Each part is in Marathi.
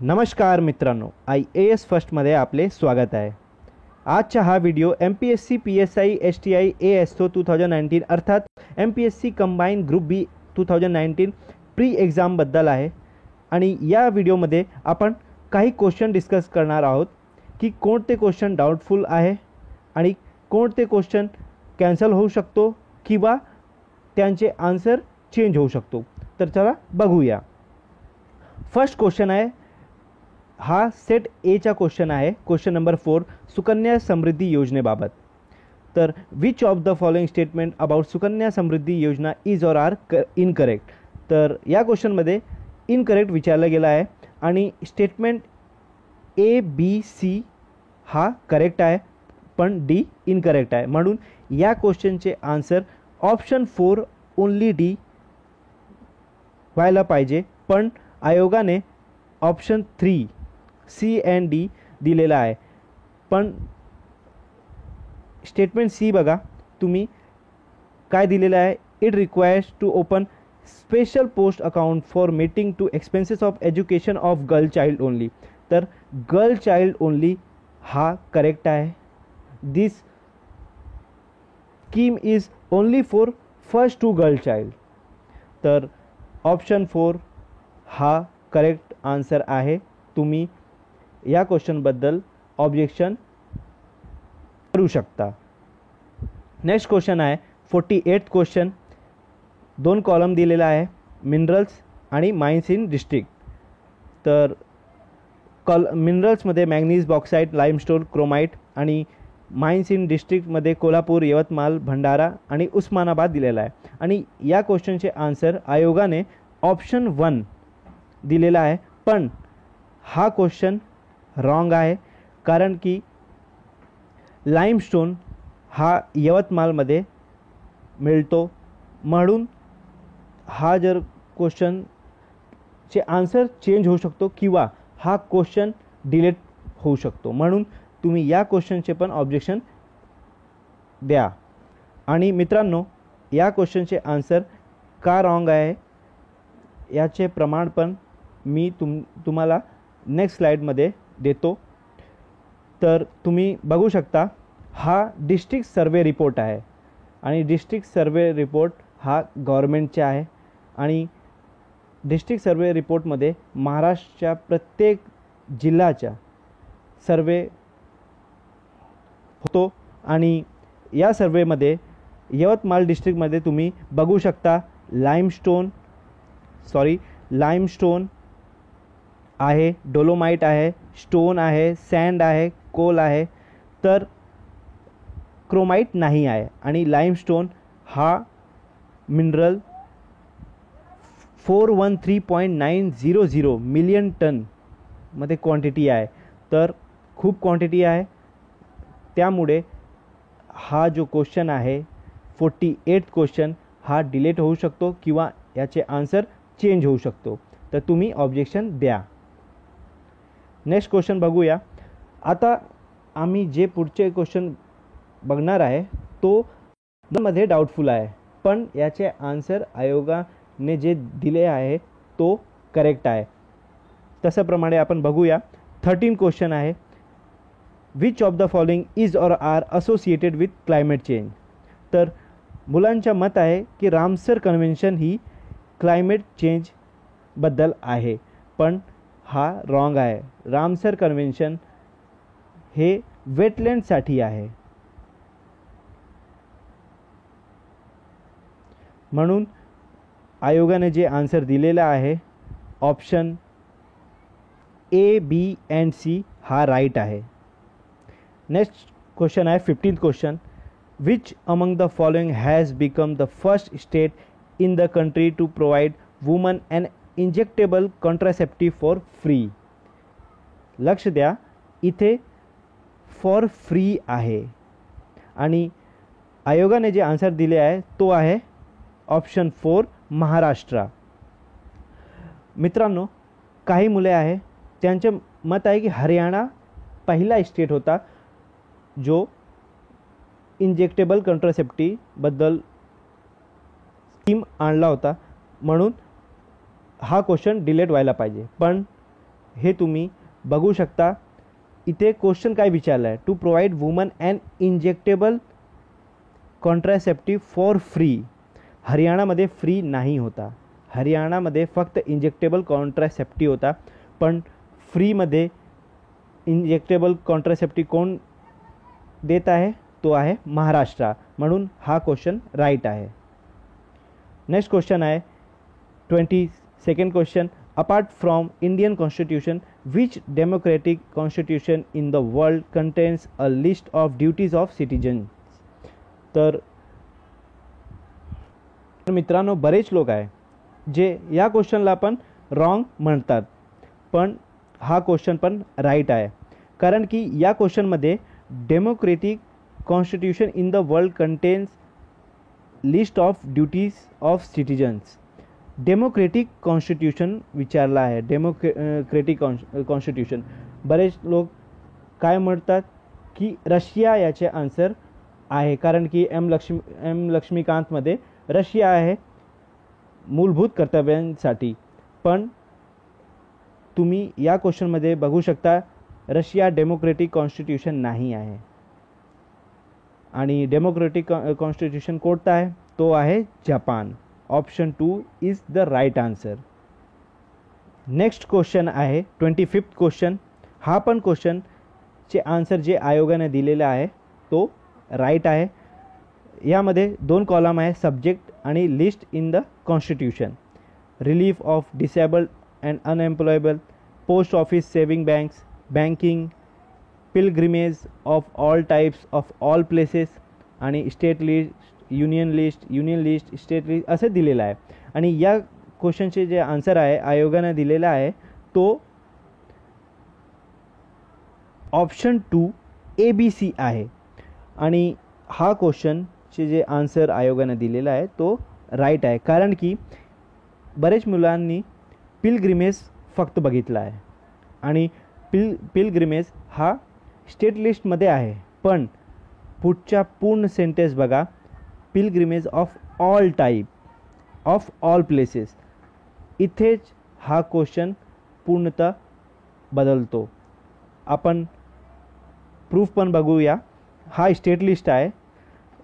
नमस्कार मित्रांनो, IAS फर्स्टमध्ये आपले स्वागत आहे। आजचा हा video MPSC PSI STI ASO 2019 अर्थात MPSC कंबाईन ग्रुप बी 2019 प्री एक्झामबद्दल आहे आणि या व्हिडिओमध्ये आपण काही क्वेश्चन डिस्कस करणार आहोत की कोणते क्वेश्चन डाऊटफुल आहे आणि कोणते क्वेश्चन कॅन्सल होऊ शकतो किंवा त्यांचे आन्सर चेंज होऊ शकतो। तर चला बघूया। फर्स्ट क्वेश्चन आहे, हा सेट ए चा क्वेश्चन आहे। क्वेश्चन नंबर 4 सुकन्या समृद्धी योजनेबाबत। तर which of the following statement about Sukanya Samriddhi Yojana is or R incorrect. तर या क्वेश्चनमध्ये इनकरेक्ट विचारलं गेलं आहे आणि स्टेटमेंट ABC हा करेक्ट आहे पण डी इनकरेक्ट आहे, म्हणून या क्वेश्चनचे आन्सर ऑप्शन 4 ओनली डी व्हायला पाहिजे, पण आयोगाने ऑप्शन 3 सी अँड डी दिलेला आहे। पण स्टेटमेंट सी बघा तुम्ही काय दिलेलं आहे, it requires to open special post account for meeting to expenses of education of girl child only. तर गर्ल चाइल्ड ओनली हा करेक्ट आहे। This scheme is only for first two girl child. तर ऑप्शन 4 हा करेक्ट आन्सर आहे। तुम्ही या क्वेश्चनबद्दल ऑब्जेक्शन करू शकता। नेक्स्ट क्वेश्चन आहे 48th क्वेश्चन। 2 कॉलम दिलेला आहे, मिनरल्स आणि माइन्स इन डिस्ट्रिक्ट। तर मिनरल्समध्ये मॅग्नीज, बॉक्साईट, लाईमस्टोन, क्रोमाइट आणि माइन्स इन डिस्ट्रिक्टमध्ये कोल्हापूर, यवतमाळ, भंडारा आणि उस्मानाबाद दिलेला आहे आणि या क्वेश्चनचे आन्सर आयोगाने ऑप्शन 1 दिलेला आहे, पण हा क्वेश्चन रॉंग आहे कारण की लाईमस्टोन हा यवतमाळमध्ये मिळतो, म्हणून हा जर क्वेश्चनचे आन्सर चेंज होऊ शकतो किंवा हा क्वेश्चन डिलीट होऊ शकतो, म्हणून तुम्ही या क्वेश्चनचे पण ऑब्जेक्शन द्या। आणि मित्रांनो, या क्वेश्चनचे आन्सर का रॉंग आहे याचे प्रमाण पण मी तुम्हाला नेक्स्ट स्लाइडमध्ये देतो। तर तुम्ही बघू शकता, हा डिस्ट्रिक्ट सर्वे रिपोर्ट आहे आणि डिस्ट्रिक्ट सर्वे रिपोर्ट हा गव्हर्नमेंटचे आहे आणि डिस्ट्रिक्ट सर्वे रिपोर्टमध्ये महाराष्ट्राच्या प्रत्येक जिल्ह्याचा सर्वे होतो आणि या सर्वेमध्ये यवतमाळ डिस्ट्रिक्टमध्ये तुम्ही बघू शकता लाईमस्टोन आहे, डोलोमाइट आहे, स्टोन आहे, सँड आहे, कोल आहे, तर क्रोमाइट नाही आहे आणि लाईमस्टोन हा मिनरल 413.900 मिलियन टन मध्ये क्वांटिटी आहे, तर खूप क्वांटिटी आहे। त्यामुळे हा जो क्वेश्चन आहे 48th क्वेश्चन हा डिलीट होऊ शकतो किंवा याचे आन्सर चेंज होऊ शकतो, तर तुम्ही ऑब्जेक्शन द्या। नेक्स्ट क्वेश्चन बघूया। आता आम्ही जे पुढचे क्वेश्चन बघणार आहे तो मध्ये डाऊटफुल आहे, पण याचे आन्सर आयोगाने जे दिले आहे तो करेक्ट आहे। तशाप्रमाणे आपण बघूया। 13 क्वेश्चन आहे, which of the following is or are associated with climate change. तर मुलांच्या मत आहे की रामसर कन्व्हेन्शन ही क्लायमेट चेंज बद्दल आहे, पण हा रॉंग आहे। रामसर कन्व्हेन्शन हे वेटलँडसाठी आहे, म्हणून आयोगाने जे आन्सर दिलेला आहे option A, B and C हा राईट आहे। नेक्स्ट क्वेश्चन आहे 15th question, which among the following has become the first state in the country to provide woman and injectable contraceptive for free. लक्ष द्या, इथे फॉर फ्री आहे आणि आयोगाने जे आन्सर दिले आहे तो आहे ऑप्शन 4 महाराष्ट्र। मित्रांनो, काही मुले आहे त्यांचे मत आहे की हरियाणा पहिला स्टेट होता जो इंजेक्टेबल कॉन्ट्रासेप्टिव्ह बद्दल स्कीम आणला होता, म्हणून हा क्वेश्चन डिलीट व्हायला पाहिजे, पण हे तुम्ही बघू शकता. इथे क्वेश्चन काय विचारला आहे, to provide woman and injectable contraceptive for free. हरियाणामध्ये फ्री नाही होता, हरियाणामध्ये फक्त इंजेक्टेबल कॉन्ट्रासेप्टिव्ह होता. पण फ्रीमध्ये इंजेक्टेबल कॉन्ट्रासेप्टिव्ह कोण देत आहे, तो आहे महाराष्ट्र. म्हणून हा क्वेश्चन राईट आहे. नेक्स्ट क्वेश्चन आहे 22nd question, apart from Indian constitution which democratic constitution in the world contains a list of duties of citizens. तर मित्रांनो, बरेच लोक आहे जे या क्वेश्चनला पण रॉंग म्हणतात, पण हा क्वेश्चन पण राईट आहे. कारण की या क्वेश्चनमध्ये democratic constitution in the world contains list of duties of citizens. Democratic constitution विचारला आहे. डेमोक्रेटिक कॉन्स्टिट्यूशन, बरेच लोक काय म्हणतात की रशिया याचे आन्सर आहे, कारण की एम लक्ष्मीकांतमध्ये रशिया आहे मूलभूत कर्तव्यांसाठी. पण तुम्ही या क्वेश्चनमध्ये बघू शकता रशिया डेमोक्रेटिक कॉन्स्टिट्यूशन नाही आहे. आणि डेमोक्रेटिक कॉन्स्टिट्यूशन कोणता आहे, तो आहे Japan. Option 2 is the right answer. Next question आहे 25th क्वेश्चन. हा पण क्वेश्चनचे आन्सर जे आयोगाने दिलेला आहे तो राईट आहे. यामध्ये 2 कॉलम आहे, सब्जेक्ट आणि list in the constitution. Relief of disabled and unemployable, post office saving banks, banking, pilgrimage of all types of all places आणि state list, union list, state list असे दिलेलं आहे. आणि या क्वेश्चनचे जे आन्सर आहे आयोगाने दिलेला आहे तो ऑप्शन 2 ABC आहे. आणि हा क्वेश्चनचे जे आन्सर आयोगाने दिलेला आहे तो राईट आहे, कारण की बरेच मुलांनी पिलग्रिमेज फक्त बघितला आहे आणि पिलग्रिमेज हा स्टेट लिस्टमध्ये आहे. पण पुढच्या पूर्ण सेंटेन्स बघा, pilgrimage of all type of all places. इथेच हा क्वेश्चन पूर्णतः बदलतो. आपण प्रूफ पण बघूया. हा स्टेट लिस्ट आहे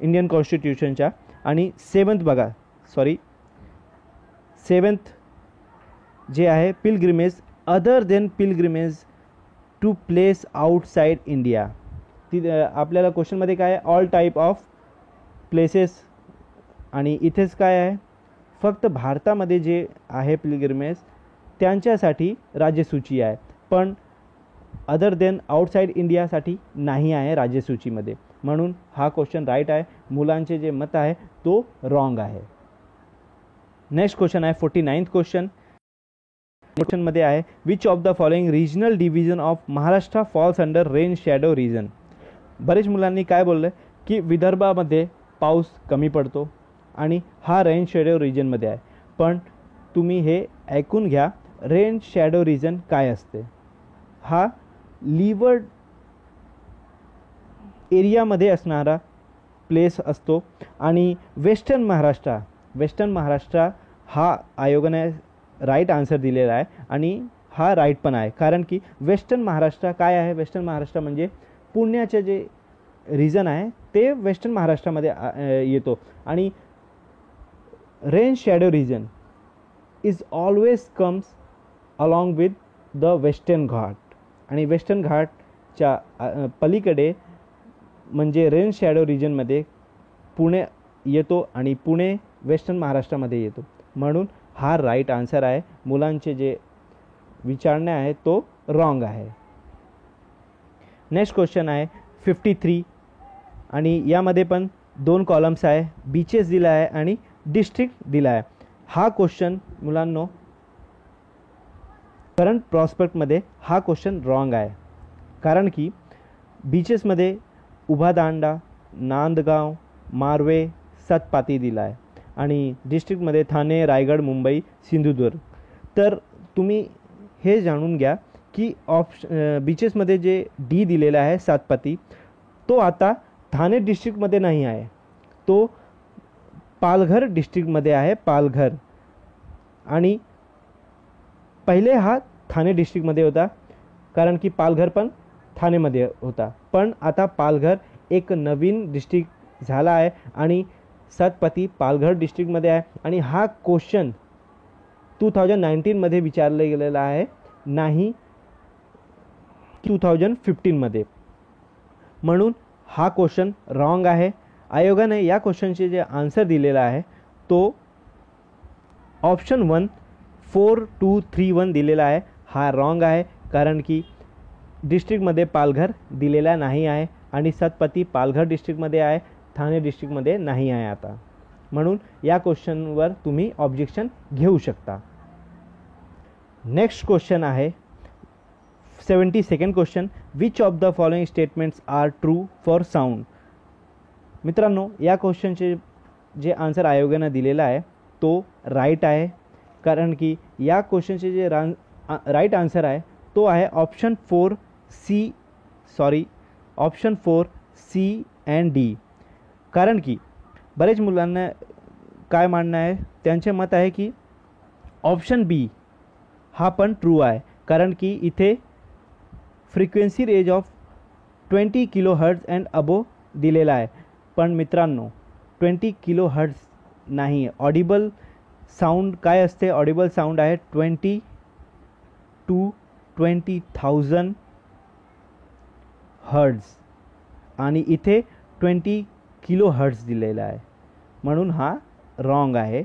इंडियन कॉन्स्टिट्यूशनच्या. आणि 7th बघा, 7th जे आहे pilgrimage other than pilgrimage to place outside India. ती आपल्याला क्वेश्चनमध्ये काय आहे, ऑल टाईप ऑफ प्लेसेस. आणि इथेच काय आहे, फक्त भारतामध्ये जे आहे पिलग्रिमेज त्यांच्यासाठी राज्यसूची आहे, पण अदर देन आउटसाइड इंडियासाठी नाही आहे राज्यसूचीमध्ये. म्हणून हा क्वेश्चन राईट आहे. मुलांचे जे मत आहे तो रॉंग आहे. नेक्स्ट क्वेश्चन आहे 49th क्वेश्चन. क्वेश्चनमध्ये आहे which of the following regional division of Maharashtra falls under rain shadow region. बरेच मुलांनी काय बोललं की विदर्भामध्ये पाऊस कमी पडतो आणि हा रेन शॅडो रिजनमध्ये आहे. पण तुम्ही हे ऐकून घ्या, रेन शॅडो रिजन काय असते. हा लीवर्ड एरियामध्ये असणारा प्लेस असतो. आणि वेस्टर्न महाराष्ट्र हा आयोगाने राईट आन्सर दिलेला आहे आणि हा राईट पण आहे. कारण की वेस्टर्न महाराष्ट्र काय आहे, वेस्टर्न महाराष्ट्र म्हणजे पुण्याचे जे रिजन आहे ते वेस्टर्न महाराष्ट्रामध्ये येतो. आणि rain shadow region is always comes along with the western Ghat. आणि वेस्टर्न घाटच्या पलीकडे म्हणजे रेन शॅडो रिजनमध्ये पुणे येतो आणि पुणे वेस्टर्न महाराष्ट्रामध्ये येतो. म्हणून हा राईट आन्सर आहे. मुलांचे जे विचारणे आहे तो रॉंग आहे. नेक्स्ट क्वेश्चन आहे 53 आणि यामध्ये पण 2 कॉलम्स आहे, बीचेस दिला आहे आणि डिस्ट्रिक्ट दिला आहे. हा क्वेश्चन मुलांनो करंट प्रॉस्पेक्टमध्ये हा क्वेश्चन रॉंग आहे. कारण की बीचेसमध्ये उभादांडा, नांदगाव, मारवे, सतपाती दिला आहे आणि डिस्ट्रिक्टमध्ये ठाणे, रायगड, मुंबई, सिंधुदुर्ग. तर तुम्ही हे जाणून घ्या की बीचेसमध्ये जे डी दिलेला आहे सातपाती तो आता ठाणे डिस्ट्रिक्टमध्ये नाही आहे, तो पालघर डिस्ट्रिक्टमध्ये आहे, पालघर. आणि पहिले हा ठाणे डिस्ट्रिक्टमध्ये होता, कारण की पालघर पण ठाणेमध्ये होता. पण आता पालघर एक नवीन डिस्ट्रिक्ट झाला आहे आणि सतपथी पालघर डिस्ट्रिक्टमध्ये आहे. आणि हा क्वेश्चन 2019मध्ये विचारला गेलेला आहे, नाही 2015मध्ये. म्हणून हा क्वेश्चन रॉंग आहे. आयोगाने या क्वेश्चनचे जे आन्सर दिलेला आहे तो ऑप्शन 1 4231 दिलेला आहे. हा रॉंग आहे, कारण की डिस्ट्रिक्टमध्ये पालघर दिलेला नाही आहे आणि सतपथी पालघर डिस्ट्रिक्टमध्ये आहे, ठाणे डिस्ट्रिक्टमध्ये नाही आहे आता. म्हणून या क्वेश्चनवर तुम्ही ऑब्जेक्शन घेऊ शकता. नेक्स्ट क्वेश्चन आहे 72nd question, which of the following statements are true for sound. मित्रांनो, या क्वेश्चनचे जे आन्सर आयोगानं दिलेला आहे तो राईट आहे, कारण की या क्वेश्चनचे जे राईट आन्सर आहे तो आहे ऑप्शन 4 सी अँड डी. कारण की बरेच मुलांना काय मानणं आहे, त्यांचे मत आहे की ऑप्शन बी हा पण ट्रू आहे, कारण की इथे frequency range of 20 kilohertz and above दिलेला आहे. पण मित्रांनो, 20 किलोहर्ट्ज नाही. ऑडिबल साऊंड काय असते, ऑडिबल साऊंड आहे 20 to 20,000 हर्ट्ज आणि इथे 20 किलो हर्ट्ज दिलेला आहे. म्हणून हा रॉंग आहे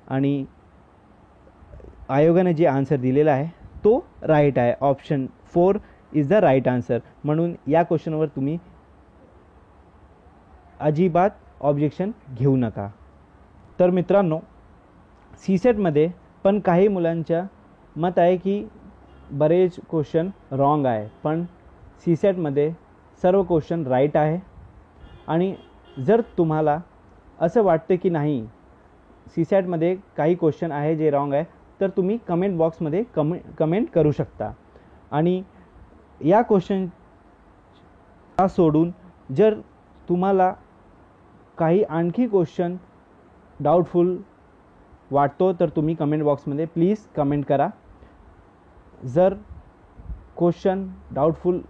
आणि आयोगाने जे आन्सर दिलेला आहे तो राईट आहे. Option 4 is the right answer. म्हणून या क्वेश्चनवर तुम्ही अजिबात ऑब्जेक्शन घेऊ नका. तर मित्रांनो, सीसेटमध्ये पण काही मुलांच्या मत आहे की बरेच क्वेश्चन रॉंग आहे, पण सीसेटमध्ये सर्व क्वेश्चन राईट आहे. आणि जर तुम्हाला असं वाटतं की नाही सीसेटमध्ये काही क्वेश्चन आहे जे रॉंग आहे, तर तुम्ही कमेंट बॉक्समध्ये कमेंट करू शकता. आणि या क्वेश्चन सोडून जर तुम्हाला काही आणखी क्वेश्चन डाऊटफुल वाटतो तर तुम्ही कमेंट बॉक्समध्ये प्लीज कमेंट करा. जर क्वेश्चन डाऊटफुल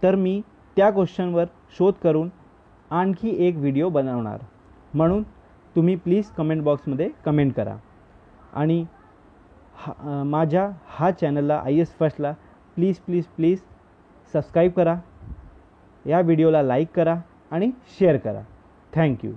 तर मी त्या क्वेश्चनवर शोध करून आणखी एक व्हिडिओ बनवणार. म्हणून तुम्ही प्लीज कमेंट बॉक्समध्ये कमेंट करा. आणि माझ्या हा चॅनलला IAS फर्स्टला प्लीज सबस्क्राईब करा, या व्हिडिओला लाईक करा आणि शेअर करा. थँक्यू.